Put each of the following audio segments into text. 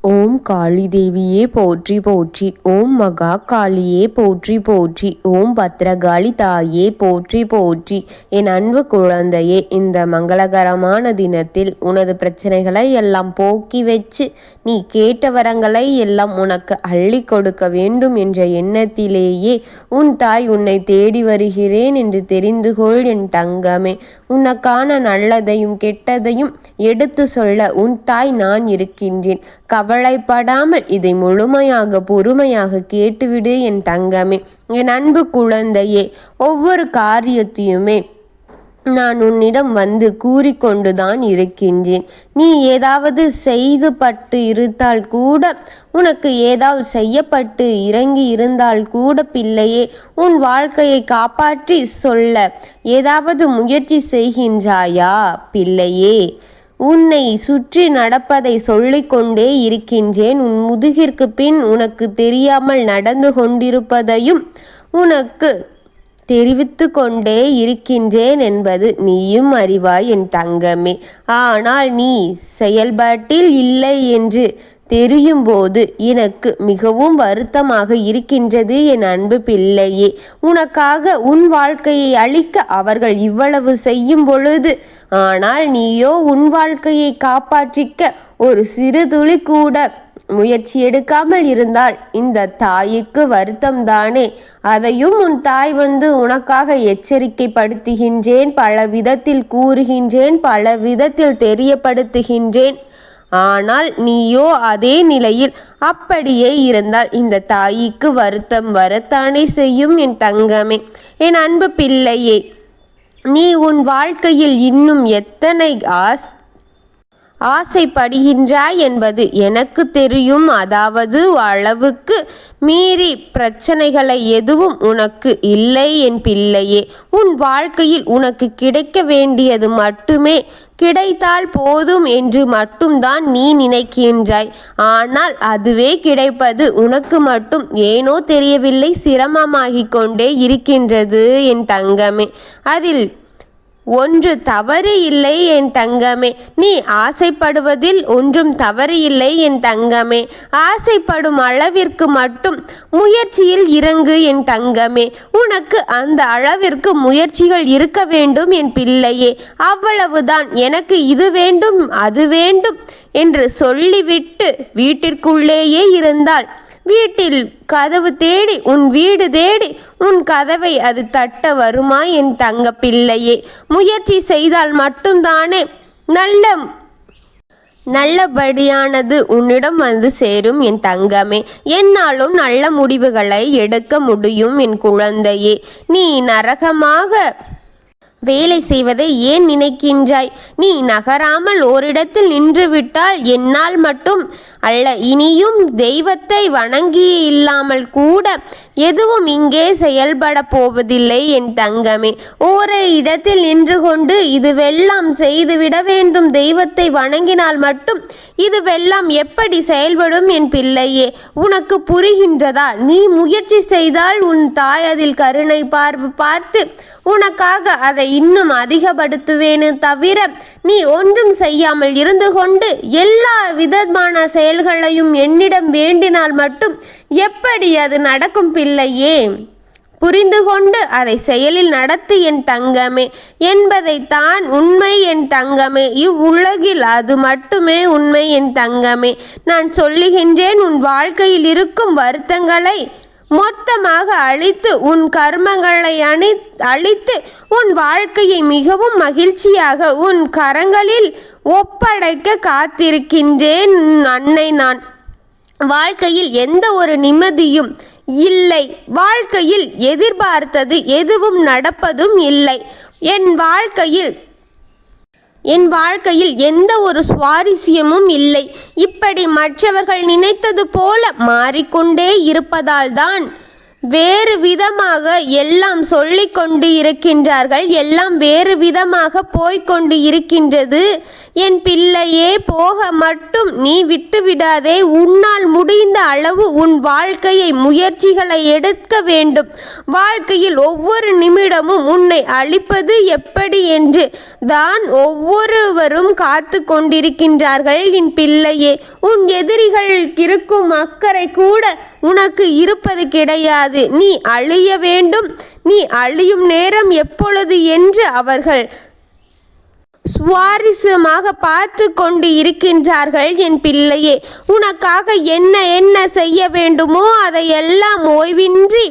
ஓம் காளி தேவியே போற்றி போற்றி. ஓம் மகா காளியே போற்றி போற்றி. ஓம் பத்ரகாளி தாயே போற்றி போற்றி. என் அன்பு குழந்தையே, இந்த மங்களகரமான தினத்தில் உனது பிரச்சனைகளை எல்லாம் போக்கி வச்சு நீ கேட்ட வரங்களை எல்லாம் உனக்கு அள்ளி கொடுக்க வேண்டும் என்ற எண்ணத்திலேயே உன் தாய் உன்னை தேடி வருகிறேன் என்று தெரிந்து கொள் என் தங்கமே. உனக்கான நல்லதையும் கெட்டதையும் எடுத்து சொல்ல உன் தாய் நான் இருக்கின்றேன். கவலைப்படாமல் இதை முழுமையாக பொறுமையாக கேட்டுவிடு என் தங்கமே. என் அன்பு குழந்தையே, ஒவ்வொரு காரியத்தையுமே நான் உன்னிடம் வந்து கூறிக்கொண்டுதான் இருக்கின்றேன். நீ ஏதாவது செய்து பட்டு இருந்தால் கூட, உனக்கு ஏதாவது செய்யப்பட்டு இறங்கி இருந்தால் கூட பிள்ளையே, உன் வாழ்க்கையை காப்பாற்றி சொல்ல ஏதாவது முயற்சி செய்கின்றாயா பிள்ளையே? உன்னை சுற்றி நடப்பதை சொல்லிக்கொண்டே இருக்கின்றேன். உன் முதுகிற்கு பின் உனக்கு தெரியாமல் நடந்து கொண்டிருப்பதையும் உனக்கு தெரிவித்து கொண்டே இருக்கின்றேன் என்பது நீயும் அறிவாய் என் தங்கமே. ஆனால் நீ செயல்பாட்டில் இல்லை என்று தெரியும் போது எனக்கு மிகவும் வருத்தமாக இருக்கின்றது என் அன்பு பிள்ளையே. உனக்காக உன் வாழ்க்கையை அழிக்க அவர்கள் இவ்வளவு செய்யும் பொழுது, ஆனால் நீயோ உன் வாழ்க்கையை காப்பாற்றிக்க ஒரு சிறு துளி கூட முயற்சி எடுக்காமல் இருந்தால் இந்த தாய்க்கு வருத்தம் தானே. அதையும் உன் தாய் வந்து உனக்காக எச்சரிக்கைப்படுத்துகின்றேன், பல விதத்தில் கூறுகின்றேன், பல விதத்தில் தெரியப்படுத்துகின்றேன். ஆனால் நீயோ அதே நிலையில் அப்படியே இருந்தால் இந்த தாய்க்கு வருத்தம் வரத்தானே செய்யும் என் தங்கமே. என் அன்பு பிள்ளையே, நீ உன் வாழ்க்கையில் இன்னும் எத்தனை ஆசைப்படுகின்றாய் என்பது எனக்கு தெரியும். அதாவது அளவுக்கு மீறி பிரச்சனைகளை எதுவும் உனக்கு இல்லை என் பிள்ளையே. உன் வாழ்க்கையில் உனக்கு கிடைக்க வேண்டியது மட்டுமே கிடைத்தால் போதும் என்று மட்டும்தான் நீ நினைக்கின்றாய். ஆனால் அதுவே கிடைப்பது உனக்கு மட்டும் ஏனோ தெரியவில்லை, சிரமமாகிக் கொண்டே இருக்கின்றது என் தங்கமே. அதில் ஒன்று தவறு இல்லை என் தங்கமே. நீ ஆசைப்படுவதில் ஒன்றும் தவறு இல்லை என் தங்கமே. ஆசைப்படும் அளவிற்கு மட்டும் முயற்சியில் இறங்கு என் தங்கமே. உனக்கு அந்த அளவிற்கு முயற்சிகள் இருக்க வேண்டும் என் பிள்ளையே. அவ்வளவுதான். எனக்கு இது வேண்டும் அது வேண்டும் என்று சொல்லிவிட்டு வீட்டிற்குள்ளேயே இருந்தால் வீட்டில் கதவு தேடி உன் வீடு தேடி உன் கதவை அது தட்ட வருமா என் தங்க பிள்ளையே? முயற்சி செய்தால் மட்டும்தானே நல்லபடியானது உன்னிடம் வந்து சேரும் என் தங்கமே. என்னாலும் நல்ல முடிவுகளை எடுக்க முடியும் என் குழந்தையே. நீ நரகமாக வேலை செய்வதை ஏன் நினைக்கின்றாய்? நீ நகராமல் ஓரிடத்தில் நின்று விட்டால் என்னால் மட்டும் அல்ல, இனியும் தெய்வத்தை வணங்கி இல்லாமல் கூட எதுவும் இங்கே செயல்பட போவதில்லை என் தங்கமே. ஒரே இடத்தில் நின்று கொண்டு இதுவெல்லாம் செய்துவிட வேண்டும், தெய்வத்தை வணங்கினால் மட்டும் இதுவெல்லாம் எப்படி செயல்படும் என் பிள்ளையே? உனக்கு புரிகின்றதா? நீ முயற்சி செய்தால் உன் தாய் அதில் கருணை பார்த்து உனக்காக அதை இன்னும் அதிகப்படுத்துவேனே தவிர, நீ ஒன்றும் செய்யாமல் இருந்து கொண்டு எல்லா விதமான செயல்களையும் என்னிடம் வேண்டினால் மட்டும் எப்படி அது நடக்கும் பிள்ளையே? புரிந்து கொண்டு அதை செயலில் நடத்து என் தங்கமே என்பதைத்தான் உண்மை என் தங்கமே. இவ்வுலகில் அது மட்டுமே உண்மை என் தங்கமே. நான் சொல்லுகின்றேன், உன் வாழ்க்கையில் இருக்கும் வருத்தங்களை மொத்தமாக அழித்து உன் கர்மங்களை அழித்து உன் வாழ்க்கையை மிகவும் மகிழ்ச்சியாக உன் கரங்களில் ஒப்படைக்க காத்திருக்கின்றேன் அன்னை நான். வாழ்க்கையில் எந்த ஒரு நிம்மதியும் இல்லை, வாழ்க்கையில் எதிர்பார்த்தது எதுவும் நடப்பதும் இல்லை. என் வாழ்க்கையில் எந்த ஒரு சுவாரஸ்யமும் இல்லை. இப்படி மற்றவர்கள் நினைத்தது போல மாறிக்கொண்டே இருப்பதால் தான் வேறு விதமாக எல்லாம் சொல்லிக் கொண்டு இருக்கின்றார்கள். எல்லாம் வேறு விதமாக போய்கொண்டு இருக்கின்றது. என் பிள்ளையே, போக மட்டும் நீ விட்டுவிடாதே. உன்னால் முடிந்த அளவு உன் வாழ்க்கையை முயற்சிகளை எடுக்க வேண்டும். வாழ்க்கையில் ஒவ்வொரு நிமிடமும் உன்னை அழிப்பது எப்படி என்று தான் ஒவ்வொருவரும் காத்து கொண்டிருக்கின்றார்கள். என் பிள்ளையே, உன் எதிரிகள் இருக்கும் அக்கறை கூட உனக்கு இருப்பது கிடையாது. நீ அழிய வேண்டும். நீ அழியும் நேரம் எப்பொழுது என்று அவர்கள் சுவாரஸ்யமாக பார்த்து கொண்டு இருக்கின்றார்கள். என் பிள்ளையே, உனக்காக என்ன என்ன செய்ய வேண்டுமோ அதையெல்லாம் ஓய்வின்றி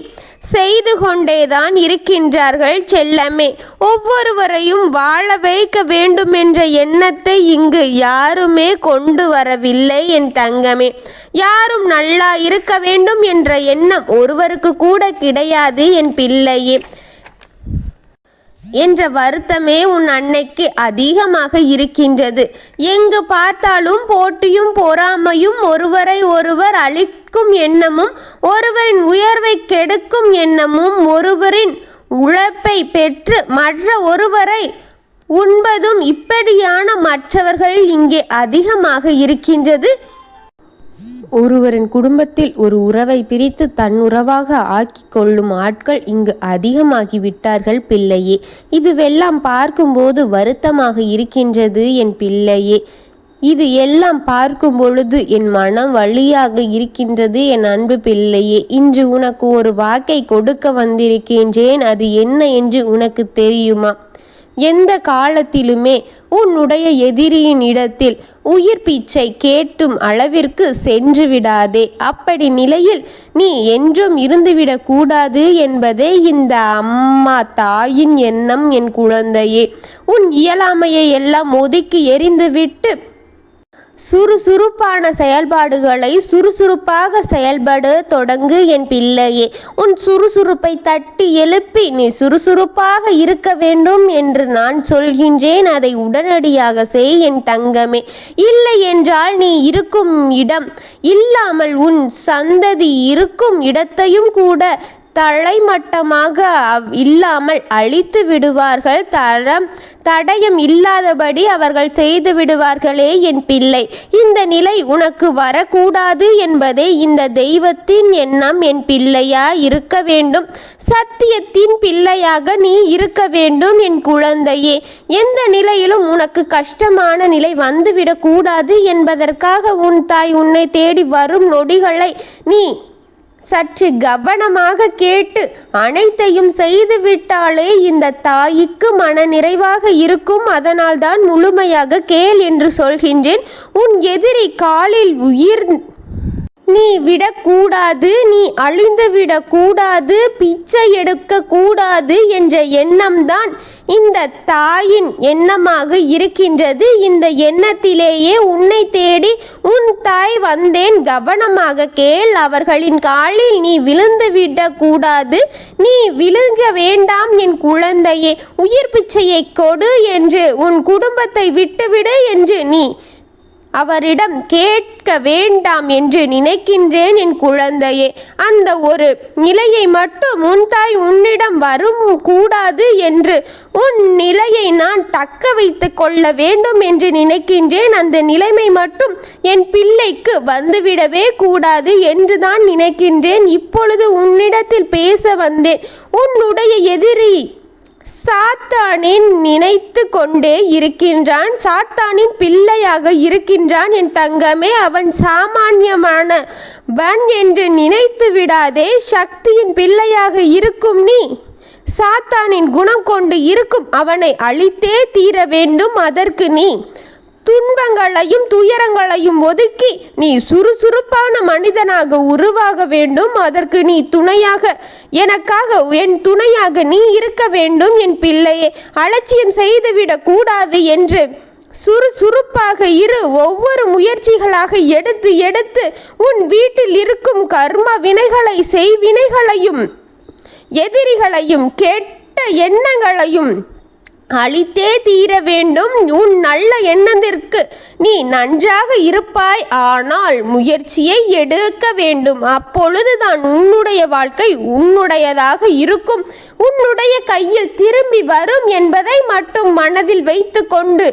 செய்து கொண்டேதான் இருக்கின்றார்கள். செல்லமே, ஒவ்வொருவரையும் வாழ வைக்க வேண்டும் என்ற எண்ணத்தை இங்கு யாருமே கொண்டு வரவில்லை. என் தங்கமே, யாரும் நல்லா இருக்க வேண்டும் என்ற எண்ணம் ஒருவருக்கு கூட கிடையாது. என் பிள்ளையே என்ற வருத்தமே உன் அன்னைக்கு அதிகமாக இருக்கின்றது. எங்கு பார்த்தாலும் போட்டியும் பொறாமையும், ஒருவரை ஒருவர் அழிக்கும் எண்ணமும், ஒருவரின் உயர்வை கெடுக்கும் எண்ணமும், ஒருவரின் உழைப்பை பெற்று மற்ற ஒருவரை உண்பதும், இப்படியான மற்றவர்கள் இங்கே அதிகமாக இருக்கின்றது. ஒருவரின் குடும்பத்தில் ஒரு உறவை பிரித்து தன் உறவாக ஆக்கி கொள்ளும் ஆட்கள் இங்கு அதிகமாகிவிட்டார்கள். பிள்ளையே, இதுவெல்லாம் பார்க்கும்போது வருத்தமாக இருக்கின்றது. என் பிள்ளையே, இது எல்லாம் பார்க்கும் பொழுது என் மனம் வலியாக இருக்கின்றது. என் அன்பு பிள்ளையே, இன்று உனக்கு ஒரு வாக்கை கொடுக்க வந்திருக்கின்றேன். அது என்ன என்று உனக்கு தெரியுமா? எந்த காலத்திலுமே உன்னுடைய எதிரியின் இடத்தில் உயிர் பிச்சை கேட்டும் அளவிற்கு சென்று விடாதே. அப்படி நிலையில் நீ என்றும் இருந்துவிடக் கூடாது என்பதே இந்த அம்மா தாயின் எண்ணம். என் குழந்தையே, உன் இயலாமையை எல்லாம் ஒதுக்கி எறிந்துவிட்டு சுறுசுறுப்பான செயல்பாடுகளை சுறுசுறுப்பாக செயல்பட தொடங்கு. என் பிள்ளையே, உன் சுறுசுறுப்பை தட்டி எழுப்பி நீ சுறுசுறுப்பாக இருக்க வேண்டும் என்று நான் சொல்கின்றேன். அதை உடனடியாக செய் என் தங்கமே. இல்லை என்றால் நீ இருக்கும் இடம் இல்லாமல் உன் சந்ததி இருக்கும் இடத்தையும் கூட தலைமட்டமாக இல்லாமல் அழித்து விடுவார்கள். தடயம் இல்லாதபடி அவர்கள் செய்து விடுவார்களே. என் பிள்ளை, இந்த நிலை உனக்கு வரக்கூடாது என்பதே இந்த தெய்வத்தின் எண்ணம். என் பிள்ளையா இருக்க வேண்டும். சத்தியத்தின் பிள்ளையாக நீ இருக்க வேண்டும். என் குழந்தையே, எந்த நிலையிலும் உனக்கு கஷ்டமான நிலை வந்துவிடக் கூடாது என்பதற்காக உன் தாய் உன்னை தேடி வரும் நொடிகளை நீ சற்று கவனமாக கேட்டு அனைத்தையும் செய்துவிட்டாலே இந்த தாய்க்கு மன நிறைவாக இருக்கும். அதனால்தான் முழுமையாக கேள் என்று சொல்கின்றேன். உன் எதிரி காலில் உயிர் நீ விடக்கூடாது, நீ அழிந்து விடக்கூடாது, பிச்சை எடுக்க கூடாது என்ற எண்ணம்தான் இந்த தாயின் எண்ணமாக இருக்கின்றது. இந்த எண்ணத்திலேயே உன்னை தேடி உன் தாய் வந்தேன். கவனமாக கேள். அவர்களின் காலில் நீ விழுந்து விடக்கூடாது. நீ விழுங்க வேண்டாம் என் குழந்தையே. உயிர் பிச்சையை கொடு என்று, உன் குடும்பத்தை விட்டுவிடு என்று நீ அவரிடம் கேட்க வேண்டாம் என்று நினைக்கின்றேன். என் குழந்தையே, அந்த ஒரு நிலையை மட்டும் உன் தாய் உன்னிடம் வரும் கூடாது என்று உன் நிலையை நான் தக்க வைத்து கொள்ள வேண்டும் என்று நினைக்கின்றேன். அந்த நிலைமை மட்டும் என் பிள்ளைக்கு வந்துவிடவே கூடாது என்று தான் நினைக்கின்றேன். இப்பொழுது உன்னிடத்தில் பேச வந்தேன். உன்னுடைய எதிரி சாத்தானின் நினைத்து கொண்டே இருக்கின்றான். சாத்தானின் பிள்ளையாக இருக்கின்றான். என் தங்கமே, அவன் சாமானியமானவன் என்று நினைத்து விடாதே. சக்தியின் பிள்ளையாக இருக்கும் நீ சாத்தானின் குணம் கொண்டு இருக்கும் அவனை அழித்தே தீர வேண்டும். அதற்கு நீ துன்பங்களையும் துயரங்களையும் ஒதுக்கி நீ சுறுசுறுப்பான மனிதனாக உருவாக வேண்டும். அதற்கு நீ துணையாக, எனக்காக என் துணையாக நீ இருக்க வேண்டும். என் பிள்ளையை அலட்சியம் செய்துவிடக் கூடாது என்று சுறுசுறுப்பாக இரு. ஒவ்வொரு முயற்சிகளாக எடுத்து எடுத்து உன் வீட்டில் இருக்கும் கர்ம வினைகளை, செய்வினைகளையும், எதிரிகளையும், கெட்ட எண்ணங்களையும் அளித்தே தீர வேண்டும். உன் நல்ல எண்ணத்திற்கு நீ நன்றாக இருப்பாய். ஆனால் முயற்சியை எடுக்க வேண்டும். அப்பொழுதுதான் உன்னுடைய வாழ்க்கை உன்னுடையதாக இருக்கும், உன்னுடைய கையில் திரும்பி வரும் என்பதை மட்டும் மனதில் வைத்து கொண்டு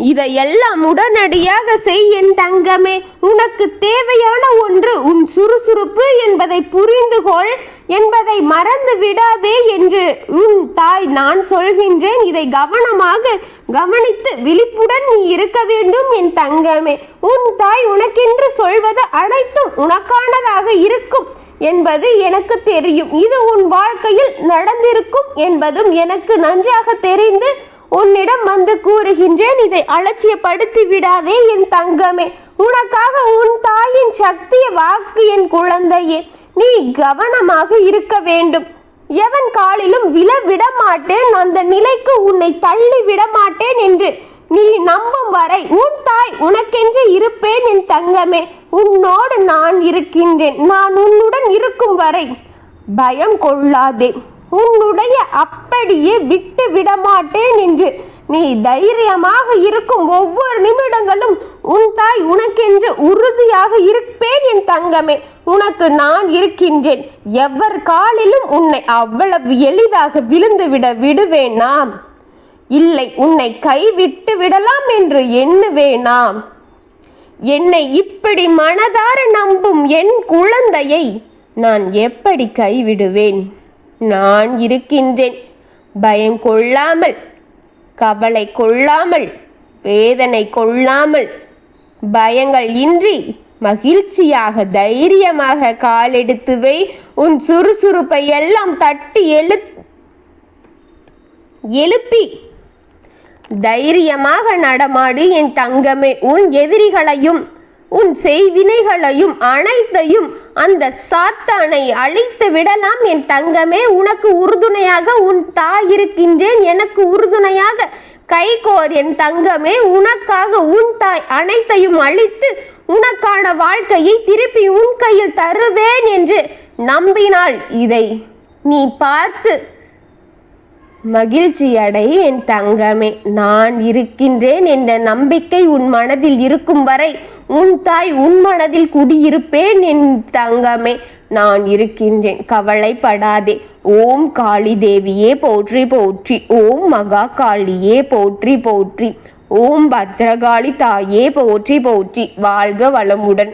இதையெல்லாம் உடனடியாக செய் என் தங்கமே. உனக்கு தேவையான ஒன்று உன் சுறுசுறுப்பு என்பதை புரிந்து கொள், என்பதை மறந்து விடாதே என்று உன் தாய் நான் சொல்கின்றேன். இதை கவனமாக கவனித்து விழிப்புடன் நீ இருக்க வேண்டும் என் தங்கமே. உன் தாய் உனக்கென்று சொல்வது அனைத்தும் உனக்கானதாக இருக்கும் என்பது எனக்கு தெரியும். இது உன் வாழ்க்கையில் நடந்திருக்கும் என்பதும் எனக்கு நன்றாக தெரிந்து உன்னிடம் வந்து கூறுகின்றேன். இதை அலட்சியப்படுத்தி விடாதே என் தங்கமே. உனக்காக உன் தாயின் சக்திய வாக்கு என் குழந்தையே. நீ கவனமாக இருக்க வேண்டும். எவன் காலிலும் விழ மாட்டேன், அந்த நிலைக்கு உன்னை தள்ளி விட மாட்டேன் என்று நீ நம்பும் வரை உன் தாய் உனக்கென்று இருப்பேன் என் தங்கமே. உன்னோடு நான் இருக்கின்றேன். நான் உன்னுடன் இருக்கும் வரை பயம் கொள்ளாதே. உன்னுடைய அப்படியே விட்டு விடமாட்டேன் என்று நீ தைரியமாக இருக்கும் ஒவ்வொரு நிமிடங்களும் உன் தாய் உனக்கென்று உறுதியாக இருப்பேன் என் தங்கமே. உனக்கு நான் இருக்கின்றேன். எவர் காலிலும் உன்னை அவ்வளவு எளிதாக விழுந்து விடுவேனாம்? இல்லை, உன்னை கைவிட்டு விடலாம் என்று எண்ணுவேனாம்? என்னை இப்படி மனதார நம்பும் என் குழந்தையை நான் எப்படி கைவிடுவேன்? நான் இருக்கின்றேன். பயம் கொள்ளாமல், கவலை கொள்ளாமல், வேதனை கொள்ளாமல், பயங்கள் இன்றி மகிழ்ச்சியாக தைரியமாக காலெடுத்து வை. உன் சுறுசுறுப்பை எல்லாம் தட்டி எழுப்பி தைரியமாக நடமாடு என் தங்கமே. உன் எதிரிகளையும் உன் செய்வினைகளையும் அனைத்தையும் அந்த சாத்தானை அழித்து விடலாம் என் தங்கமே. உனக்கு உறுதுணையாக உன் தாய் இருக்கின்றேன். எனக்கு உறுதுணையாக கைகோர் என் தங்கமே. உனக்காக உன் தாய் அனைத்தையும் அழித்து உனக்கான வாழ்க்கையை திருப்பி உன் கையில் தருவேன் என்று நம்பினால் இதை நீ பார்த்து மகிழ்ச்சி அடை என் தங்கமே. நான் இருக்கின்றேன் என்ற நம்பிக்கை உன் மனதில் இருக்கும் வரை உன் தாய் உன் மனதில் குடியிருப்பேன் என் தங்கமே. நான் இருக்கின்றேன், கவலைப்படாதே. ஓம் காளி தேவியே போற்றி போற்றி. ஓம் மகா காளியே போற்றி போற்றி. ஓம் பத்ரகாளி தாயே போற்றி போற்றி. வாழ்க வளமுடன்.